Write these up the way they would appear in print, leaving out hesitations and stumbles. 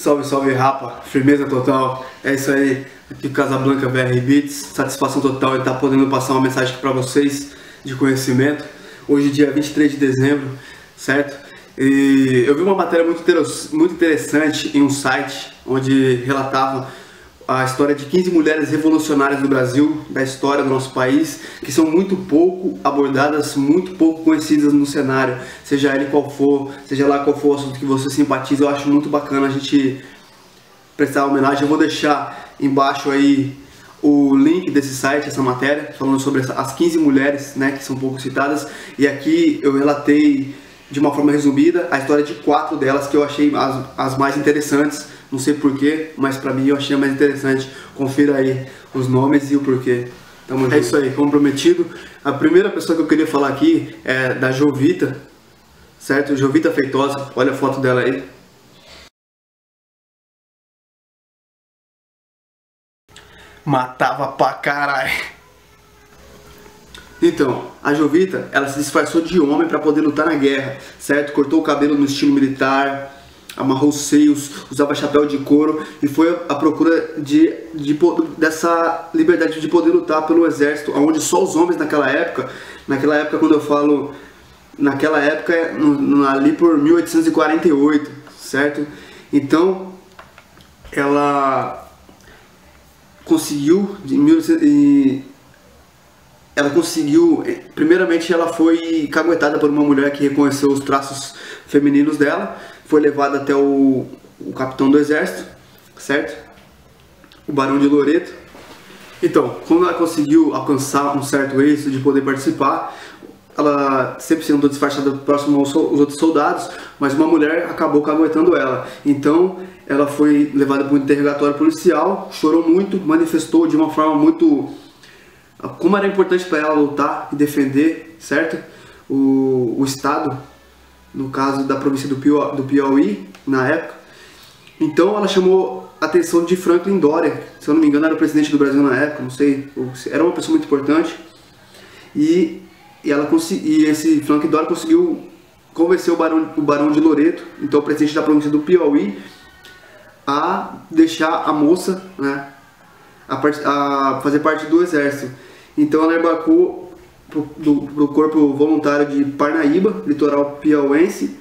Salve, salve, rapa, firmeza total, é isso aí, aqui o Casablanca VR Beats, satisfação total em estar podendo passar uma mensagem aqui pra vocês de conhecimento. Hoje dia 23 de dezembro, certo? E eu vi uma matéria muito interessante em um site onde relatava a história de 15 mulheres revolucionárias do Brasil, da história do nosso país, que são muito pouco abordadas, muito pouco conhecidas no cenário, seja ele qual for, seja lá qual for o assunto que você simpatiza. Eu acho muito bacana a gente prestar homenagem. Eu vou deixar embaixo aí o link desse site, essa matéria, falando sobre as 15 mulheres, né, que são pouco citadas, e aqui eu relatei de uma forma resumida a história de 4 delas que eu achei as mais interessantes. Não sei porquê, mas pra mim eu achei mais interessante. Confira aí os nomes e o porquê. Tamo junto. É isso aí, como prometido. A primeira pessoa que eu queria falar aqui é da Jovita, certo? Jovita Feitosa, olha a foto dela aí. Matava pra caralho. Então, a Jovita, ela se disfarçou de homem pra poder lutar na guerra, certo? Cortou o cabelo no estilo militar, amarrou os seios, usava chapéu de couro e foi à procura dessa liberdade de poder lutar pelo exército, onde só os homens naquela época quando eu falo naquela época, ali por 1848, certo? Então, ela conseguiu, primeiramente ela foi caguetada por uma mulher que reconheceu os traços femininos dela, foi levada até o capitão do exército, certo? O Barão de Loreto. Então, quando ela conseguiu alcançar um certo êxito de poder participar, ela sempre se andou disfarçada próximo aos outros soldados, mas uma mulher acabou caguetando ela. Então, ela foi levada para um interrogatório policial, chorou muito, manifestou de uma forma muito como era importante para ela lutar e defender, certo? O Estado, no caso da província do Piauí, na época. Então ela chamou a atenção de Franklin Doria, se eu não me engano era o presidente do Brasil na época, não sei, era uma pessoa muito importante. E esse Franklin Doria conseguiu convencer o Barão de Loreto, então o presidente da província do Piauí, a deixar a moça, né, a fazer parte do exército. Então ela embarcou pro corpo voluntário de Parnaíba, litoral piauense,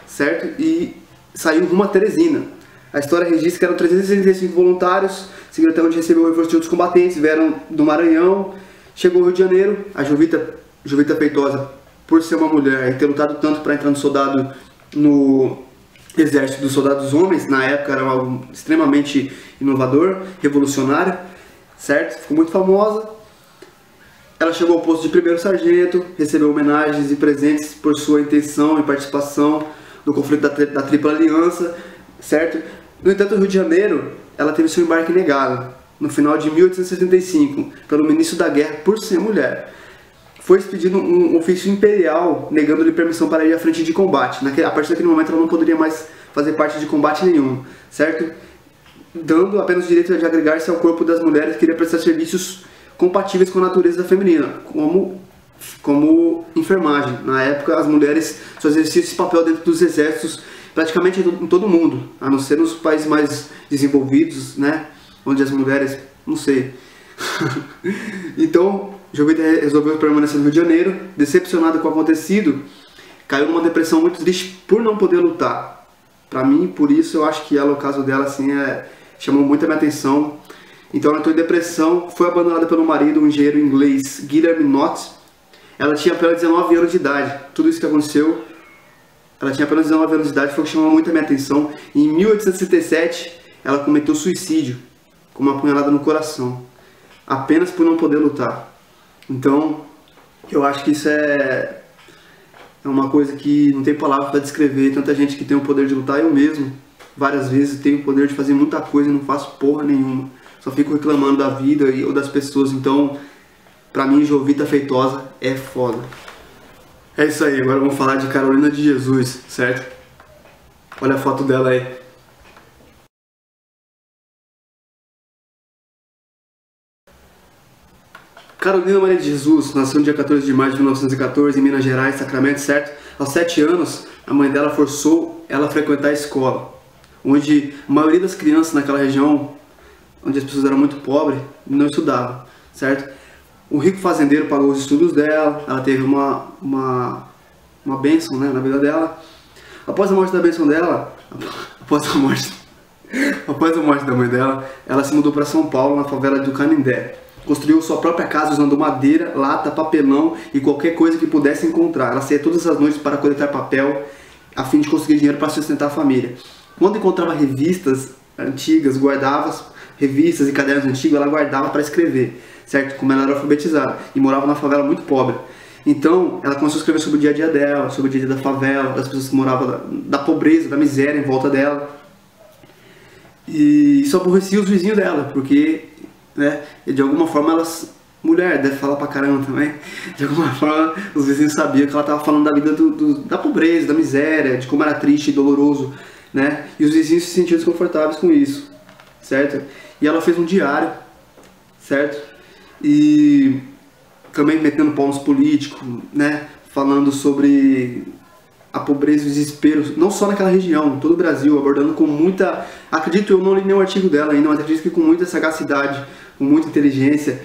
certo? E saiu rumo a Teresina. A história registra que eram 365 voluntários, seguiram até onde recebeu o reforço de outros combatentes, vieram do Maranhão, chegou ao Rio de Janeiro. A Jovita Feitosa, por ser uma mulher e ter lutado tanto para entrar no exército dos soldados homens, na época era algo extremamente inovador, revolucionário, certo? Ficou muito famosa. Ela chegou ao posto de primeiro sargento, recebeu homenagens e presentes por sua intenção e participação no conflito da Tripla Aliança, certo? No entanto, no Rio de Janeiro, ela teve seu embarque negado, no final de 1875, pelo ministro da Guerra por ser mulher. Foi expedido um ofício imperial, negando-lhe permissão para ir à frente de combate. A partir daquele momento, ela não poderia mais fazer parte de combate nenhum, certo? Dando apenas o direito de agregar-se ao corpo das mulheres que queria prestar serviços compatíveis com a natureza feminina, como enfermagem. Na época, as mulheres só exerciam esse papel dentro dos exércitos praticamente em todo o mundo, a não ser nos países mais desenvolvidos, né, onde as mulheres, não sei. Então, Jovita resolveu permanecer no Rio de Janeiro, decepcionada com o acontecido, caiu numa depressão muito triste por não poder lutar. Pra mim, por isso, eu acho que ela, o caso dela, assim, chamou muito a minha atenção. Então ela entrou em depressão, foi abandonada pelo marido, um engenheiro inglês, Guilherme Knott. Ela tinha apenas 19 anos de idade. Tudo isso que aconteceu, ela tinha apenas 19 anos de idade, foi o que chamou muito a minha atenção. E em 1867, ela cometeu suicídio, com uma apunhalada no coração, apenas por não poder lutar. Então, eu acho que isso é uma coisa que não tem palavra para descrever. Tanta gente que tem o poder de lutar, eu mesmo, várias vezes, tenho o poder de fazer muita coisa e não faço porra nenhuma. Só fico reclamando da vida ou das pessoas. Então, pra mim, Jovita Feitosa é foda. É isso aí, agora vamos falar de Carolina de Jesus, certo? Olha a foto dela aí. Carolina Maria de Jesus nasceu no dia 14 de maio de 1914 em Minas Gerais, Sacramento, certo? Aos 7 anos, a mãe dela forçou ela a frequentar a escola. onde a maioria das crianças naquela região, onde as pessoas eram muito pobres, não estudavam, certo? O rico fazendeiro pagou os estudos dela, ela teve uma bênção, né, na vida dela. Após a morte da bênção dela, após a morte da mãe dela, ela se mudou para São Paulo, na favela do Canindé. Construiu sua própria casa usando madeira, lata, papelão e qualquer coisa que pudesse encontrar. Ela saía todas as noites para coletar papel, a fim de conseguir dinheiro para sustentar a família. Quando encontrava revistas antigas, guardava revistas e cadernos antigos, ela guardava para escrever, certo? Como ela era alfabetizada e morava numa favela muito pobre. Então, ela começou a escrever sobre o dia a dia dela, sobre o dia a dia da favela, das pessoas que moravam da pobreza, da miséria em volta dela. E isso aborrecia os vizinhos dela, porque, né, de alguma forma elas... Mulher, deve falar pra caramba também. De alguma forma, os vizinhos sabiam que ela estava falando da vida da pobreza, da miséria, de como era triste e doloroso, né? E os vizinhos se sentiam desconfortáveis com isso, certo? E ela fez um diário, certo? E também metendo pau nos políticos, né? Falando sobre a pobreza e o desespero, não só naquela região, em todo o Brasil, abordando com muita... Acredito, eu não li nenhum artigo dela ainda, mas acredito que com muita sagacidade, com muita inteligência.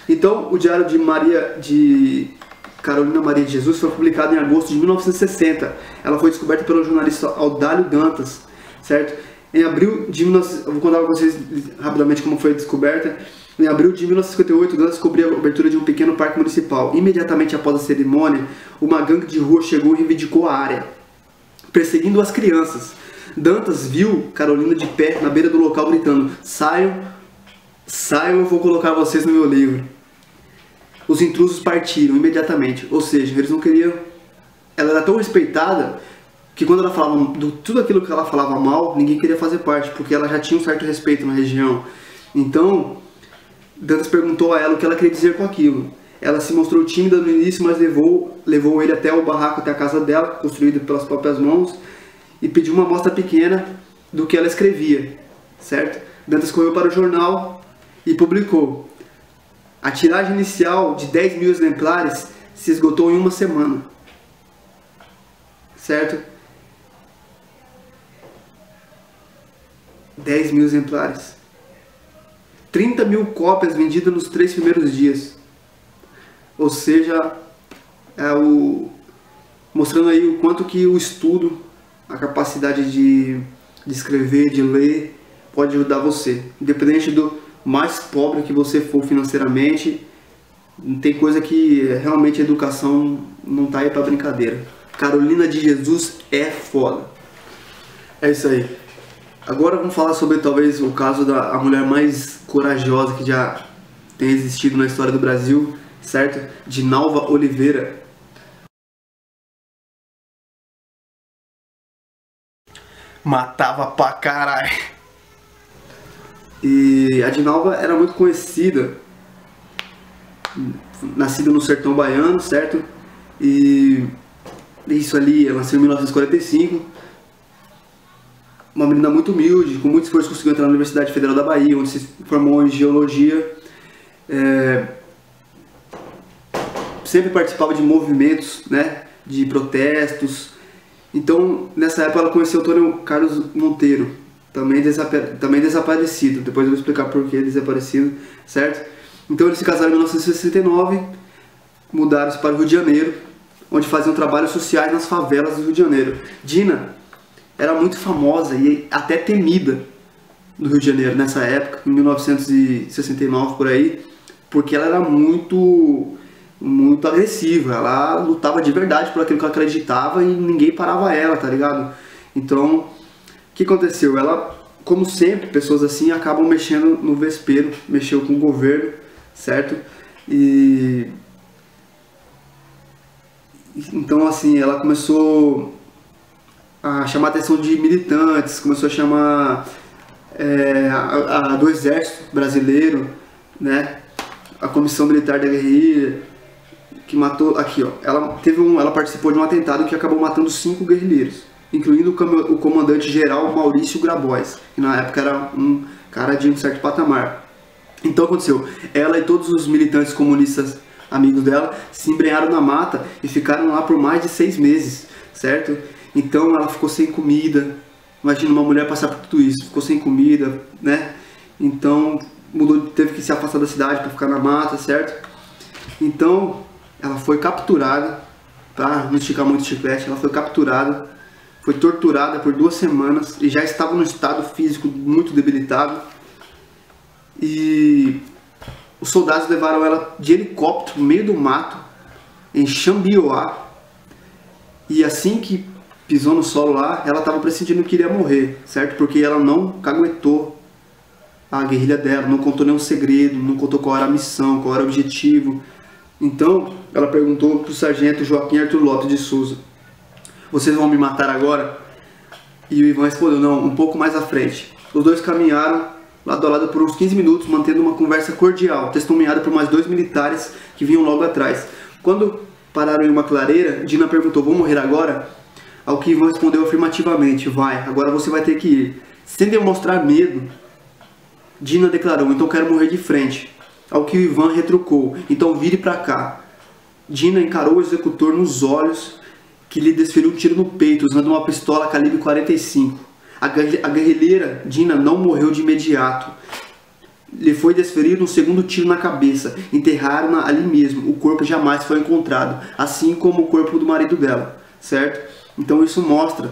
Então, o Diário de Carolina Maria de Jesus foi publicado em agosto de 1960. Ela foi descoberta pelo jornalista Audálio Dantas, certo? Em abril de 19... Eu vou contar para vocês rapidamente como foi a descoberta. Em abril de 1958, Dantas descobriu a abertura de um pequeno parque municipal. Imediatamente após a cerimônia, uma gangue de rua chegou e reivindicou a área, perseguindo as crianças. Dantas viu Carolina de pé na beira do local gritando: "Saiam, saiam, eu vou colocar vocês no meu livro." Os intrusos partiram imediatamente, ou seja, eles não queriam... Ela era tão respeitada que quando ela falava tudo aquilo que ela falava mal, ninguém queria fazer parte, porque ela já tinha um certo respeito na região. Então, Dantas perguntou a ela o que ela queria dizer com aquilo. Ela se mostrou tímida no início, mas levou ele até o barraco, até a casa dela, construído pelas próprias mãos, e pediu uma amostra pequena do que ela escrevia, certo? Dantas correu para o jornal e publicou. A tiragem inicial de 10 mil exemplares se esgotou em uma semana, certo? 10 mil exemplares. 30 mil cópias vendidas nos 3 primeiros dias. Ou seja, mostrando aí o quanto que o estudo, a capacidade de escrever, de ler, pode ajudar você. Independente do mais pobre que você for financeiramente, tem coisa que realmente a educação não tá aí pra brincadeira. Carolina de Jesus é foda. É isso aí. Agora vamos falar sobre talvez o caso da mulher mais corajosa que já tem existido na história do Brasil, certo? Dinalva Oliveira. Matava pra caralho. E a Dinalva era muito conhecida, nascida no sertão baiano, certo? E isso ali, ela nasceu em 1945. Uma menina muito humilde, com muito esforço conseguiu entrar na Universidade Federal da Bahia, onde se formou em Geologia. Sempre participava de movimentos, né, de protestos. Então, nessa época ela conheceu o Antônio Carlos Monteiro, também desaparecido. Depois eu vou explicar por que desaparecido, certo? Então eles se casaram em 1969, mudaram-se para o Rio de Janeiro, onde faziam trabalhos sociais nas favelas do Rio de Janeiro. Dina era muito famosa e até temida no Rio de Janeiro nessa época, em 1969 por aí, porque ela era muito agressiva. Ela lutava de verdade por aquilo que ela acreditava e ninguém parava ela, tá ligado? Então, o que aconteceu? Ela, como sempre, pessoas assim acabam mexendo no vespeiro, mexeu com o governo, certo? E então, assim, ela começou a chamar a atenção de militantes, começou a chamar do exército brasileiro, né? A comissão militar da guerrilha, que matou, aqui ó, ela participou de um atentado que acabou matando 5 guerrilheiros, incluindo o comandante-geral Maurício Grabois, que na época era um cara de um certo patamar. Então aconteceu, ela e todos os militantes comunistas amigos dela se embrenharam na mata e ficaram lá por mais de 6 meses, certo? Então ela ficou sem comida, Imagina uma mulher passar por tudo isso, ficou sem comida, né? Então teve que se afastar da cidade para ficar na mata, certo? Então ela foi capturada, tá? Não esticar muito o chiclete, ela foi capturada, foi torturada por 2 semanas e já estava num estado físico muito debilitado. E os soldados levaram ela de helicóptero no meio do mato, em Xambioá. E assim que pisou no solo lá, ela estava pressentindo que iria morrer, certo? Porque ela não caguetou a guerrilha dela, não contou nenhum segredo, não contou qual era a missão, qual era o objetivo. Então ela perguntou para o sargento Joaquim Arthur Lopes de Souza: vocês vão me matar agora? E o Ivan respondeu: não, um pouco mais à frente. Os dois caminharam lado a lado por uns 15 minutos, mantendo uma conversa cordial, testemunhada por mais 2 militares que vinham logo atrás. Quando pararam em uma clareira, Dina perguntou: vou morrer agora? Ao que Ivan respondeu afirmativamente: vai, agora você vai ter que ir. Sem demonstrar medo, Dina declarou: então quero morrer de frente. Ao que o Ivan retrucou: então vire pra cá. Dina encarou o executor nos olhos, que lhe desferiu um tiro no peito, usando uma pistola calibre 45. A guerrilheira Dina não morreu de imediato. Lhe foi desferido um segundo tiro na cabeça. Enterraram-na ali mesmo. O corpo jamais foi encontrado, assim como o corpo do marido dela, certo? Então isso mostra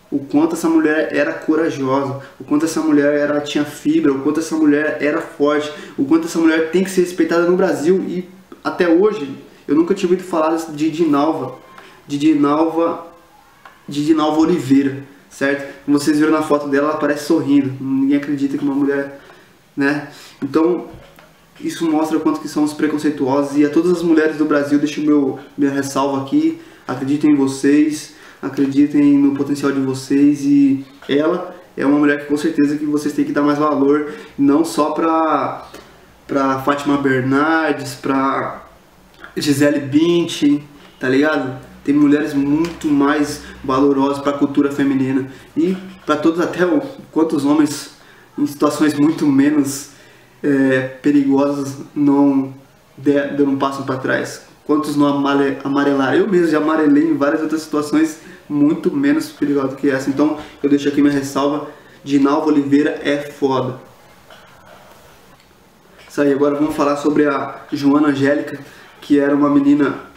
o quanto essa mulher era corajosa, o quanto essa mulher tinha fibra, o quanto essa mulher era forte, o quanto essa mulher tem que ser respeitada no Brasil. E até hoje eu nunca tinha ouvido falar de Dinalva Oliveira, certo? Como vocês viram na foto dela, ela parece sorrindo. Ninguém acredita que uma mulher, né? Então isso mostra o quanto que somos preconceituosos. E a todas as mulheres do Brasil, deixo minha ressalva aqui: acreditem em vocês, acreditem no potencial de vocês. E ela é uma mulher que com certeza que vocês têm que dar mais valor, não só pra Fátima Bernardes, pra Gisele Bündchen, tá ligado? Tem mulheres muito mais valorosas para a cultura feminina. E para todos, até quantos homens em situações muito menos perigosas não deram um passo para trás. Quantos não amarelaram? Eu mesmo já amarelei em várias outras situações muito menos perigosas que essa. Então eu deixo aqui minha ressalva: Dinalva Oliveira é foda. Isso aí. Agora vamos falar sobre a Joana Angélica, que era uma menina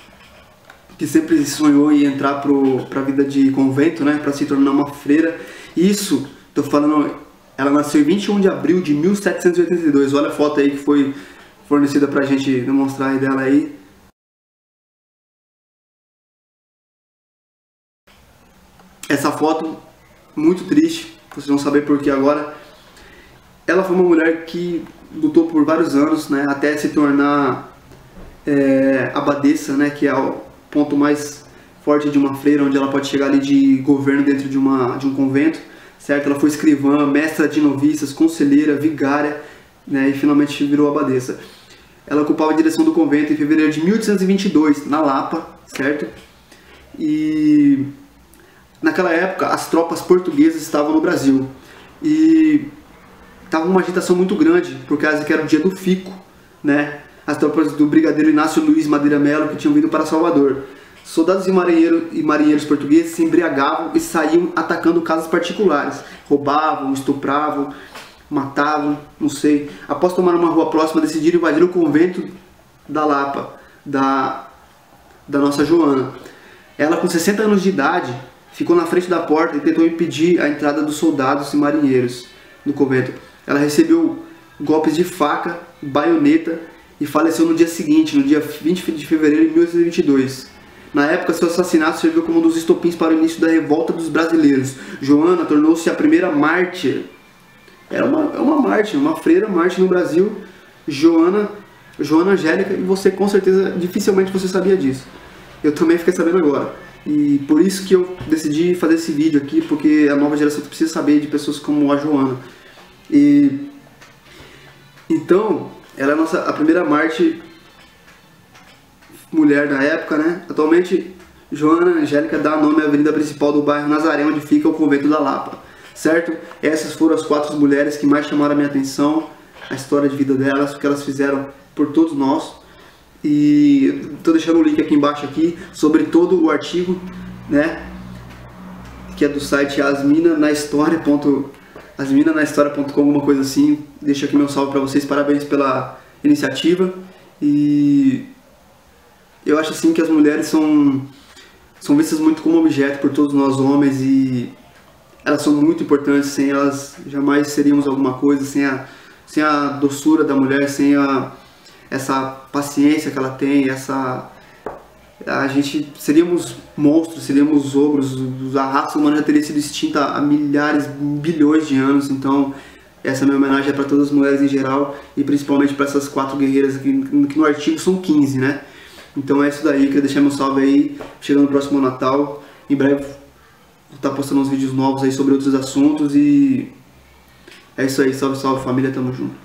que sempre sonhou em entrar para a vida de convento, né, para se tornar uma freira. Isso, tô falando, ela nasceu em 21 de abril de 1782. Olha a foto aí que foi fornecida pra gente demonstrar aí dela aí. Essa foto, muito triste, vocês vão saber por que agora. Ela foi uma mulher que lutou por vários anos, né, até se tornar abadesa, né, que é o ponto mais forte de uma freira, onde ela pode chegar ali de governo dentro de um convento, certo? Ela foi escrivã, mestra de noviças, conselheira, vigária, né, e finalmente virou abadesa. Ela ocupava a direção do convento em fevereiro de 1822, na Lapa, certo? E naquela época as tropas portuguesas estavam no Brasil e estava uma agitação muito grande, por causa que era o dia do fico, né? As tropas do brigadeiro Inácio Luiz Madeira Melo, que tinham vindo para Salvador. Soldados e marinheiros portugueses se embriagavam e saíam atacando casas particulares. Roubavam, estupravam, matavam, não sei. Após tomar uma rua próxima, decidiram invadir o convento da Lapa, da nossa Joana. Ela, com 60 anos de idade, ficou na frente da porta e tentou impedir a entrada dos soldados e marinheiros no convento. Ela recebeu golpes de faca, baioneta, e faleceu no dia seguinte, no dia 20 de fevereiro de 1822. Na época, seu assassinato serviu como um dos estopins para o início da revolta dos brasileiros. Joana tornou-se a primeira mártir. Era uma mártir, uma freira mártir no Brasil. Joana Angélica, e você com certeza, dificilmente você sabia disso. Eu também fiquei sabendo agora. E por isso que eu decidi fazer esse vídeo aqui, porque a nova geração precisa saber de pessoas como a Joana. E então, ela é a primeira mártir mulher da época, né? Atualmente, Joana Angélica dá nome à avenida principal do bairro Nazaré, onde fica o convento da Lapa, certo? Essas foram as 4 mulheres que mais chamaram a minha atenção, a história de vida delas, o que elas fizeram por todos nós. E estou deixando o link aqui embaixo aqui sobre todo o artigo, né? que é do site asminanahistoria.com, alguma coisa assim. Deixo aqui meu salve para vocês, parabéns pela iniciativa. E eu acho assim que as mulheres são vistas muito como objeto por todos nós homens, e elas são muito importantes. Sem elas jamais seríamos alguma coisa, sem a doçura da mulher, sem essa paciência que ela tem, a gente seríamos monstros, seríamos ogros, a raça humana já teria sido extinta há milhares, bilhões de anos. Então essa minha homenagem é para todas as mulheres em geral, e principalmente para essas 4 guerreiras aqui, que no artigo são 15, né? Então é isso daí, queria deixar meu salve aí, chegando no próximo Natal, em breve vou estar postando uns vídeos novos aí sobre outros assuntos, e é isso aí, salve, salve família, tamo junto.